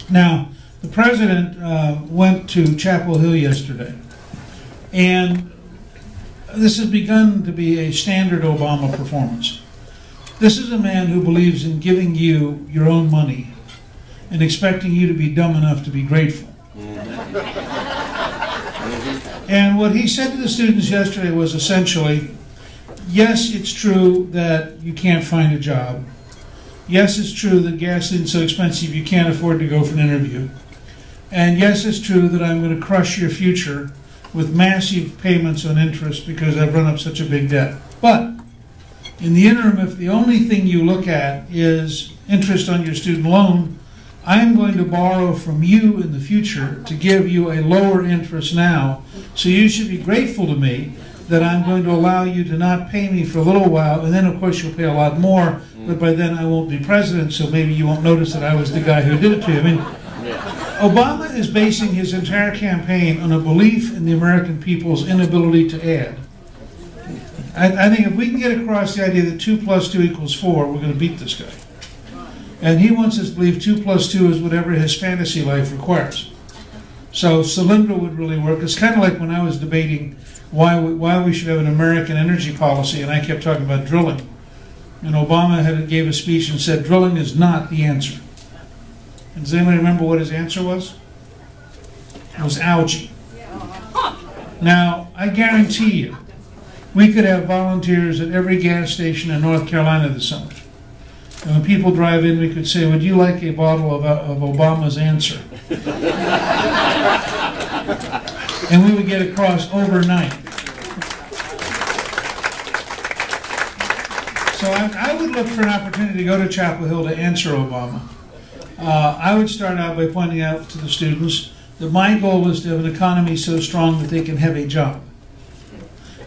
Now, the president went to Chapel Hill yesterday, and this has begun to be a standard Obama performance. This is a man who believes in giving you your own money and expecting you to be dumb enough to be grateful. And what he said to the students yesterday was essentially, yes, it's true that you can't find a job. Yes, it's true that gasoline's so expensive you can't afford to go for an interview. And yes, it's true that I'm going to crush your future with massive payments on interest because I've run up such a big debt. But in the interim, if the only thing you look at is interest on your student loan, I'm going to borrow from you in the future to give you a lower interest now. So you should be grateful to me that I'm going to allow you to not pay me for a little while, and then of course you'll pay a lot more, but by then I won't be president, so maybe you won't notice that I was the guy who did it to you. I mean, Obama is basing his entire campaign on a belief in the American people's inability to add. I think if we can get across the idea that 2 + 2 = 4, we're going to beat this guy. And he wants us to believe 2 + 2 is whatever his fantasy life requires. So Solyndra would really work. It's kind of like when I was debating why we should have an American energy policy, and I kept talking about drilling. And Obama gave a speech and said, drilling is not the answer. And does anybody remember what his answer was? It was algae. Now, I guarantee you, we could have volunteers at every gas station in North Carolina this summer. And when people drive in, we could say, would you like a bottle of Obama's answer? And we would get across overnight. So I would look for an opportunity to go to Chapel Hill to answer Obama. I would start out by pointing out to the students that my goal is to have an economy so strong that they can have a job.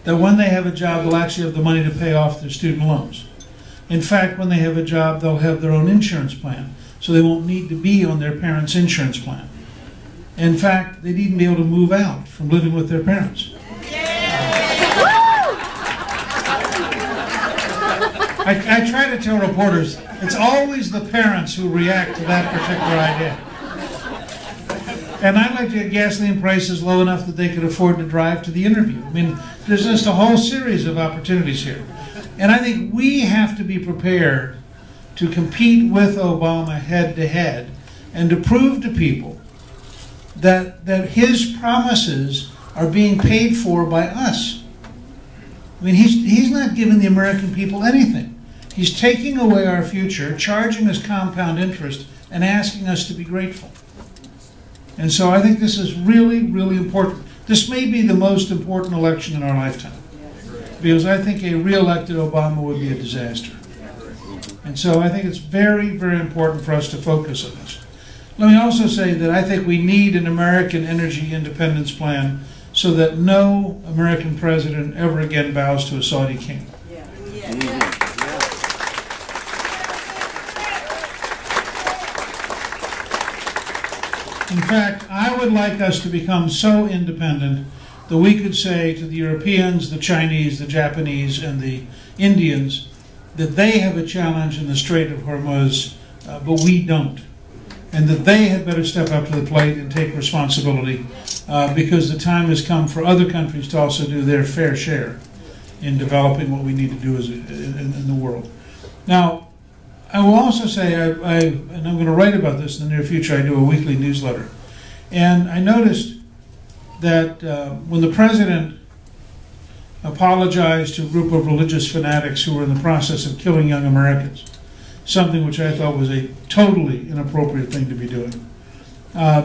That when they have a job, they'll actually have the money to pay off their student loans. In fact, when they have a job, they'll have their own insurance plan, so they won't need to be on their parents' insurance plan. In fact, they'd even be able to move out from living with their parents. I try to tell reporters, it's always the parents who react to that particular idea. And I'd like to get gasoline prices low enough that they could afford to drive to the interview. I mean, there's just a whole series of opportunities here. And I think we have to be prepared to compete with Obama head to head and to prove to people that his promises are being paid for by us. I mean, he's not giving the American people anything. He's taking away our future, charging us compound interest, and asking us to be grateful. And so I think this is really, really important. This may be the most important election in our lifetime, because I think a re-elected Obama would be a disaster. And so I think it's very, very important for us to focus on this. Let me also say that I think we need an American energy independence plan so that no American president ever again bows to a Saudi king. In fact, I would like us to become so independent that we could say to the Europeans, the Chinese, the Japanese, and the Indians that they have a challenge in the Strait of Hormuz, but we don't. And that they had better step up to the plate and take responsibility because the time has come for other countries to also do their fair share in developing what we need to do in the world. Now, I will also say, and I'm going to write about this in the near future, I do a weekly newsletter. And I noticed that when the president apologized to a group of religious fanatics who were in the process of killing young Americans, something which I thought was a totally inappropriate thing to be doing,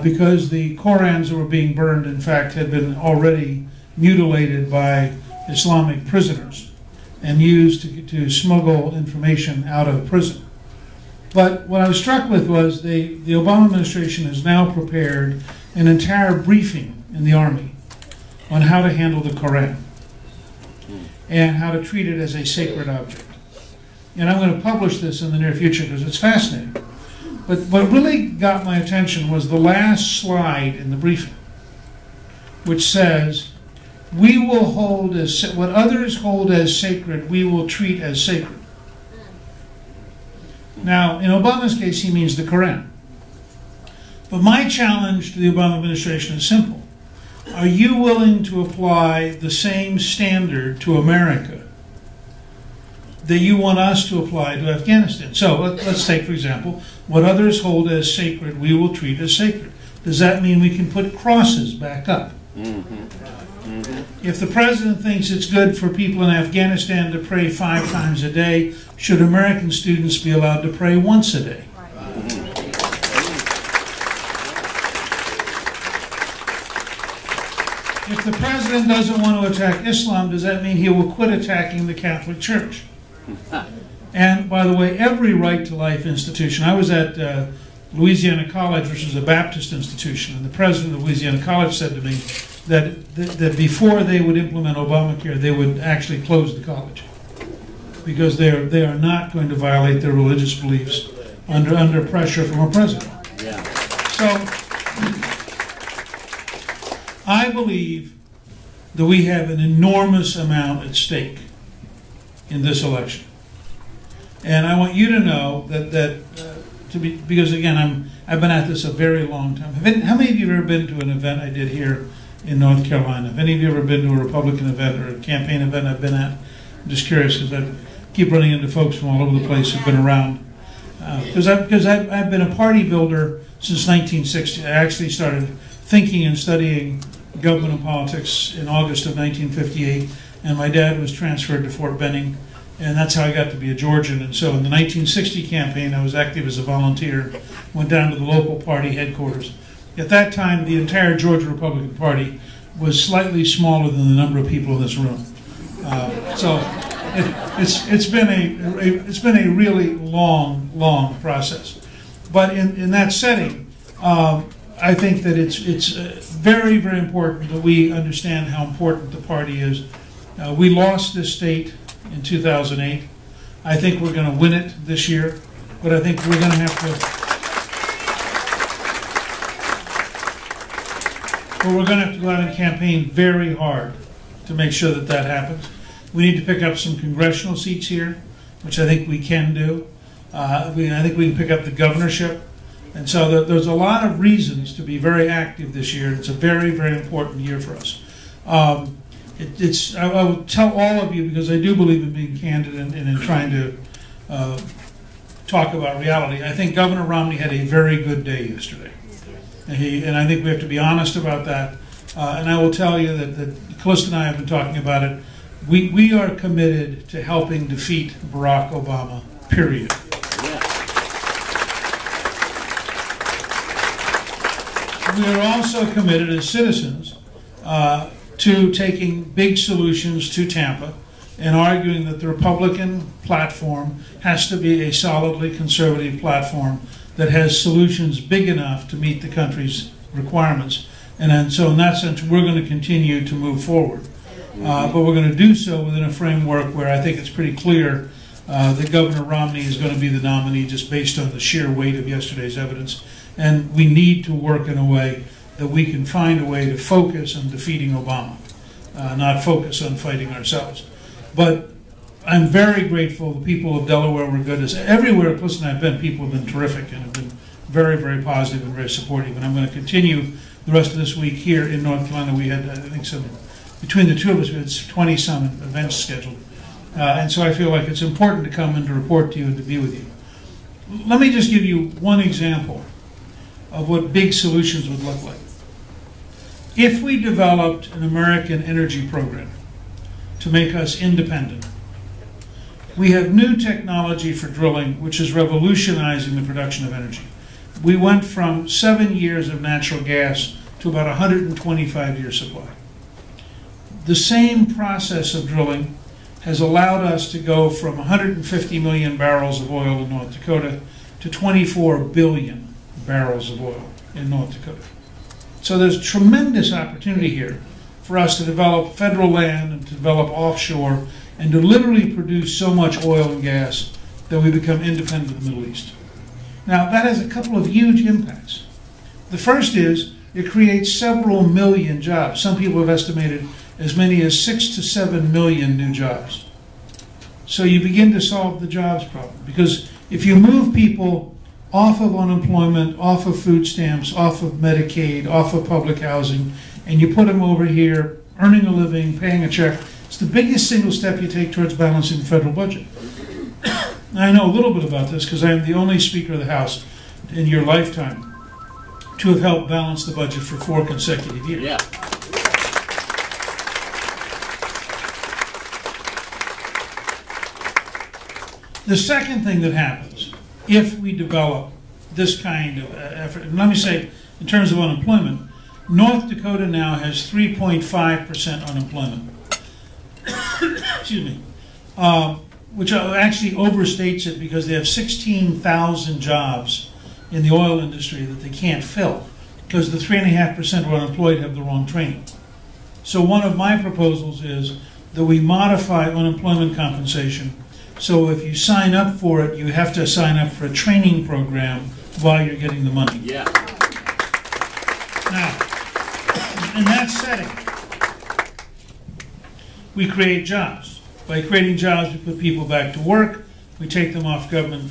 because the Korans that were being burned, in fact, had been already mutilated by Islamic prisoners and used to smuggle information out of prison. But what I was struck with was the Obama administration has now prepared an entire briefing in the Army on how to handle the Koran and how to treat it as a sacred object. And I'm going to publish this in the near future because it's fascinating. But what really got my attention was the last slide in the briefing, which says, we will hold as, what others hold as sacred, we will treat as sacred. Now, in Obama's case, he means the Quran. But my challenge to the Obama administration is simple. Are you willing to apply the same standard to America that you want us to apply to Afghanistan? So let's take, for example, what others hold as sacred, we will treat as sacred. Does that mean we can put crosses back up? If the president thinks it's good for people in Afghanistan to pray 5 times a day, should American students be allowed to pray once a day? If the president doesn't want to attack Islam, does that mean he will quit attacking the Catholic Church? And by the way, every right to life institution, I was at Louisiana College, which is a Baptist institution, and the president of Louisiana College said to me that before they would implement Obamacare, they would actually close the college because they are not going to violate their religious beliefs under pressure from a president. Yeah. So I believe that we have an enormous amount at stake in this election, and I want you to know because again I've been at this a very long time. How many of you have ever been to an event I did here in North Carolina? Have any of you ever been to a Republican event or a campaign event I've been at? I'm just curious because I keep running into folks from all over the place who've been around. Because I've been a party builder since 1960. I actually started thinking and studying government and politics in August of 1958, and my dad was transferred to Fort Benning, and that's how I got to be a Georgian. And so in the 1960 campaign, I was active as a volunteer, went down to the local party headquarters. At that time, the entire Georgia Republican Party was slightly smaller than the number of people in this room. So it's been a really long process. But in that setting, I think that it's very, very important that we understand how important the party is. We lost this state in 2008. I think we're going to win it this year, but I think we're going to have to go out and campaign very hard to make sure that that happens. We need to pick up some congressional seats here, which I think we can do. I think we can pick up the governorship. And so there's a lot of reasons to be very active this year. It's a very, very important year for us. I will tell all of you, because I do believe in being candid and in trying to talk about reality. I think Governor Romney had a very good day yesterday. And I think we have to be honest about that. And I will tell you that Calista and I have been talking about it. We are committed to helping defeat Barack Obama, period. We are also committed as citizens to taking big solutions to Tampa and arguing that the Republican platform has to be a solidly conservative platform that has solutions big enough to meet the country's requirements. And so in that sense, we're going to continue to move forward. But we're going to do so within a framework where I think it's pretty clear that Governor Romney is going to be the nominee just based on the sheer weight of yesterday's evidence. And we need to work in a way that we can find a way to focus on defeating Obama, not focus on fighting ourselves. But I'm very grateful. The people of Delaware were good. Everywhere Cliff and I have been, people have been terrific and have been very, very positive and very supportive. And I'm going to continue the rest of this week here in North Carolina. We had, I think, between the two of us, we had 20-some events scheduled. And so I feel like it's important to come and to report to you and to be with you. Let me just give you one example of what big solutions would look like. If we developed an American energy program to make us independent, we have new technology for drilling, which is revolutionizing the production of energy. We went from 7 years of natural gas to about 125-year supply. The same process of drilling has allowed us to go from 150 million barrels of oil in North Dakota to 24 billion barrels of oil in North Dakota. So there's tremendous opportunity here for us to develop federal land and to develop offshore and to literally produce so much oil and gas that we become independent of the Middle East. Now, that has a couple of huge impacts. The first is it creates several million jobs. Some people have estimated as many as 6 to 7 million new jobs. So you begin to solve the jobs problem. Because if you move people off of unemployment, off of food stamps, off of Medicaid, off of public housing, and you put them over here, earning a living, paying a check. It's the biggest single step you take towards balancing the federal budget. I know a little bit about this because I am the only Speaker of the House in your lifetime to have helped balance the budget for 4 consecutive years. Yeah. The second thing that happens if we develop this kind of effort, and let me say, in terms of unemployment, North Dakota now has 3.5% unemployment. Excuse me. Which actually overstates it because they have 16,000 jobs in the oil industry that they can't fill because the 3.5% who are unemployed have the wrong training. So one of my proposals is that we modify unemployment compensation so if you sign up for it, you have to sign up for a training program while you're getting the money. Yeah. Now, in that setting, we create jobs. By creating jobs, we put people back to work, we take them off government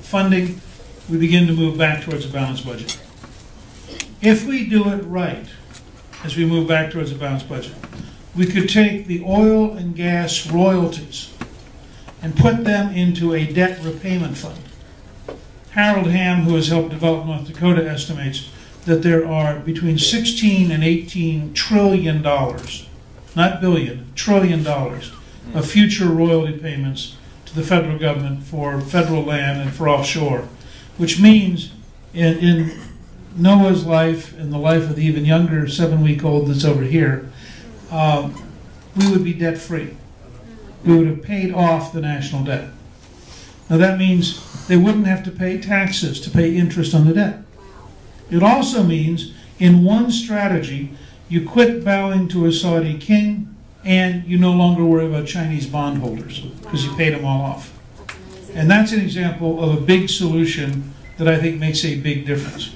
funding, we begin to move back towards a balanced budget. If we do it right, as we move back towards a balanced budget, we could take the oil and gas royalties and put them into a debt repayment fund. Harold Hamm, who has helped develop North Dakota, estimates that there are between 16 and 18 trillion dollars, not billion, trillion dollars of future royalty payments to the federal government for federal land and for offshore, which means in Noah's life and the life of the even younger 7-week-old that's over here, we would be debt-free. We would have paid off the national debt. Now that means they wouldn't have to pay taxes to pay interest on the debt. It also means in one strategy, you quit bowing to a Saudi king and you no longer worry about Chinese bondholders because you paid them all off. And that's an example of a big solution that I think makes a big difference.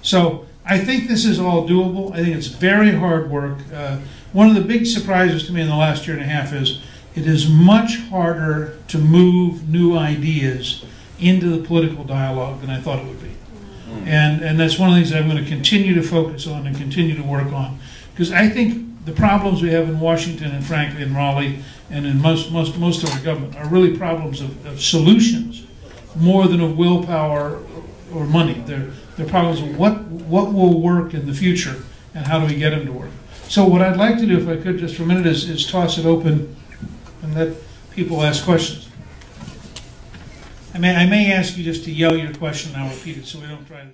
So I think this is all doable. I think it's very hard work. One of the big surprises to me in the last year and a half is it is much harder to move new ideas into the political dialogue than I thought it would be. And that's one of the things I'm going to continue to focus on and continue to work on. Because I think the problems we have in Washington and frankly in Raleigh and in most of our government are really problems of solutions more than of willpower or money. They're problems of what will work in the future and how do we get them to work. So what I'd like to do, if I could just for a minute, is toss it open and let people ask questions. I may ask you just to yell your question and I'll repeat it so we don't try to